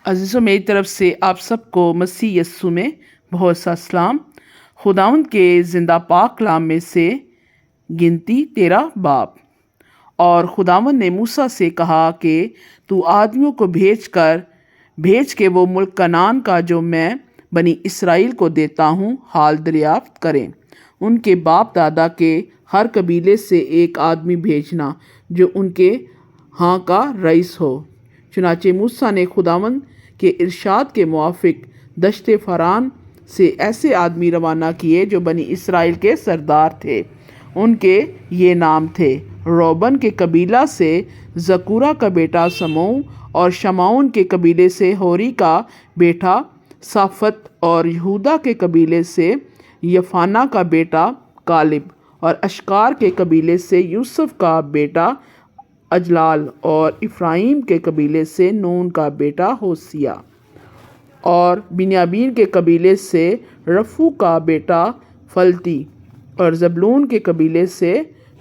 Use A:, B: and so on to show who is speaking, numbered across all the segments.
A: عزیزوں، میری طرف سے آپ سب کو مسیح یسوع میں بہت سا سلام۔ خداوند کے زندہ پاک کلام میں سے گنتی 13 باب۔ اور خداوند نے موسیٰ سے کہا کہ تو آدمیوں کو بھیج کے وہ ملک کنعان کا جو میں بنی اسرائیل کو دیتا ہوں حال دریافت کریں۔ ان کے باپ دادا کے ہر قبیلے سے ایک آدمی بھیجنا جو ان کے ہاں کا رئیس ہو۔ چنانچہ موسیٰ نے خداوند کے ارشاد کے موافق دشت فران سے ایسے آدمی روانہ کیے جو بنی اسرائیل کے سردار تھے۔ ان کے یہ نام تھے: روبن کے قبیلہ سے زکورا کا بیٹا سمعون، اور شمعون کے قبیلے سے ہوری کا بیٹا صافت، اور یہودا کے قبیلے سے یفانہ کا بیٹا کالب، اور اشکار کے قبیلے سے یوسف کا بیٹا اجلال، اور افرایم کے قبیلے سے نون کا بیٹا ہوسیہ، اور بنیامین کے قبیلے سے رفو کا بیٹا فلتی، اور زبلون کے قبیلے سے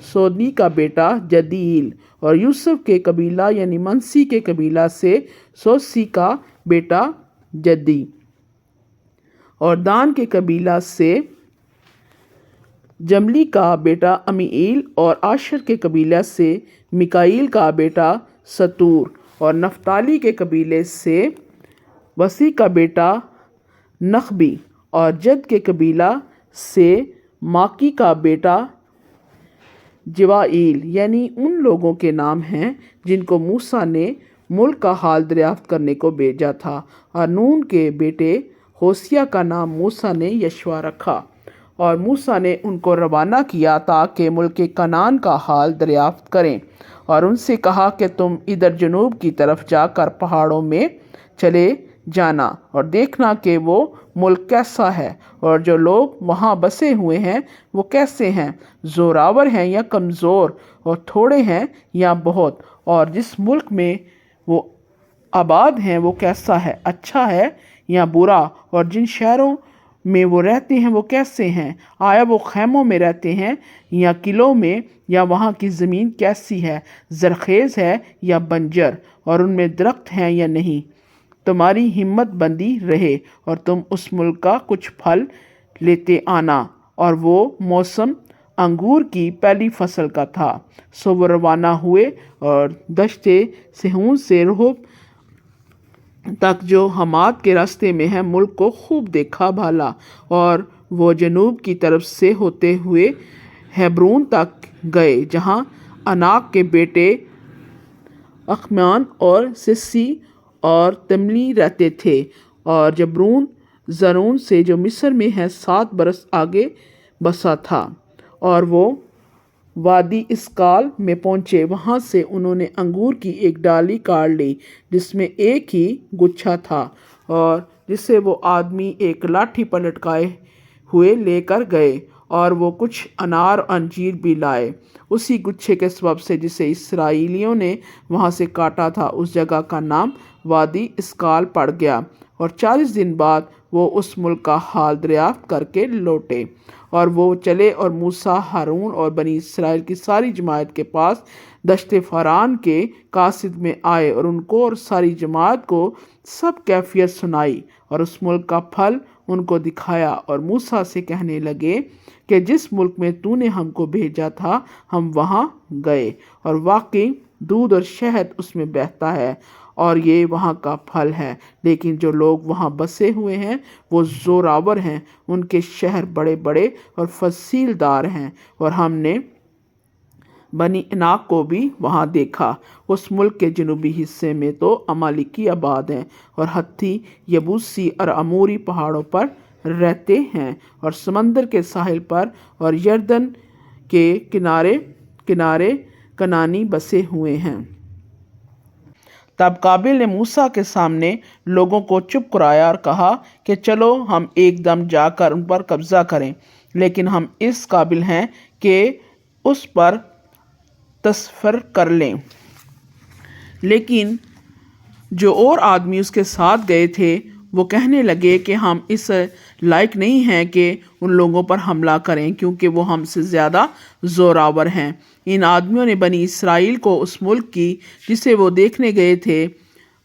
A: سودنی کا بیٹا جدیل، اور یوسف کے قبیلہ یعنی منسی کے قبیلہ سے سوسی کا بیٹا جدی، اور دان کے قبیلہ سے جملی کا بیٹا امیئیل، اور آشر کے قبیلہ سے میکائیل کا بیٹا ستور، اور نفتالی کے قبیلے سے وسی کا بیٹا نخبی، اور جد کے قبیلہ سے ماکی کا بیٹا جوائیل۔ یعنی ان لوگوں کے نام ہیں جن کو موسیٰ نے ملک کا حال دریافت کرنے کو بھیجا تھا۔ اور نون کے بیٹے ہوسیہ کا نام موسیٰ نے یشوع رکھا، اور موسیٰ نے ان کو روانہ کیا تاکہ ملک کنعان کا حال دریافت کریں، اور ان سے کہا کہ تم ادھر جنوب کی طرف جا کر پہاڑوں میں چلے جانا اور دیکھنا کہ وہ ملک کیسا ہے، اور جو لوگ وہاں بسے ہوئے ہیں وہ کیسے ہیں، زوراور ہیں یا کمزور، اور تھوڑے ہیں یا بہت، اور جس ملک میں وہ آباد ہیں وہ کیسا ہے، اچھا ہے یا برا، اور جن شہروں میں وہ رہتے ہیں وہ کیسے ہیں، آیا وہ خیموں میں رہتے ہیں یا قلعوں میں، یا وہاں کی زمین کیسی ہے، زرخیز ہے یا بنجر، اور ان میں درخت ہیں یا نہیں۔ تمہاری ہمت بندی رہے اور تم اس ملک کا کچھ پھل لیتے آنا۔ اور وہ موسم انگور کی پہلی فصل کا تھا۔ سو وہ روانہ ہوئے اور دشت سیہون سے رہوب تک جو حمات کے راستے میں ہے ملک کو خوب دیکھا بھالا، اور وہ جنوب کی طرف سے ہوتے ہوئے ہیبرون تک گئے جہاں اناک کے بیٹے اخمیان اور سسی اور تملی رہتے تھے، اور جبرون زرون سے جو مصر میں ہے 7 برس آگے بسا تھا، اور وہ وادی اسکال میں پہنچے۔ وہاں سے انہوں نے انگور کی ایک ڈالی کاٹ لی جس میں ایک ہی گچھا تھا، اور جسے وہ آدمی ایک لاٹھی پر لٹکائے ہوئے لے کر گئے، اور وہ کچھ انار اور انجیر بھی لائے۔ اسی گچھے کے سبب سے جسے اسرائیلیوں نے وہاں سے کاٹا تھا اس جگہ کا نام وادی اسکال پڑ گیا۔ اور 40 دن بعد وہ اس ملک کا حال دریافت کر کے لوٹے، اور وہ چلے اور موسیٰ، ہارون اور بنی اسرائیل کی ساری جماعت کے پاس دشت فران کے قاصد میں آئے، اور ان کو اور ساری جماعت کو سب کیفیت سنائی اور اس ملک کا پھل ان کو دکھایا، اور موسیٰ سے کہنے لگے کہ جس ملک میں تو نے ہم کو بھیجا تھا ہم وہاں گئے، اور واقعی دودھ اور شہد اس میں بہتا ہے، اور یہ وہاں کا پھل ہے، لیکن جو لوگ وہاں بسے ہوئے ہیں وہ زوراور ہیں، ان کے شہر بڑے بڑے اور فصیل دار ہیں، اور ہم نے بنی اناق کو بھی وہاں دیکھا۔ اس ملک کے جنوبی حصے میں تو عمالیکی آباد ہیں، اور ہتھی، یبوسی اور اموری پہاڑوں پر رہتے ہیں، اور سمندر کے ساحل پر اور یردن کے کنارے کنانی بسے ہوئے ہیں۔ تب قابل نے موسیٰ کے سامنے لوگوں کو چپ کرایا اور کہا کہ چلو ہم ایک دم جا کر ان پر قبضہ کریں، لیکن ہم اس قابل ہیں کہ اس پر تسفر کر لیں۔ لیکن جو اور آدمی اس کے ساتھ گئے تھے وہ کہنے لگے کہ ہم اس لائق نہیں ہیں کہ ان لوگوں پر حملہ کریں، کیونکہ وہ ہم سے زیادہ زوراور ہیں۔ ان آدمیوں نے بنی اسرائیل کو اس ملک کی جسے وہ دیکھنے گئے تھے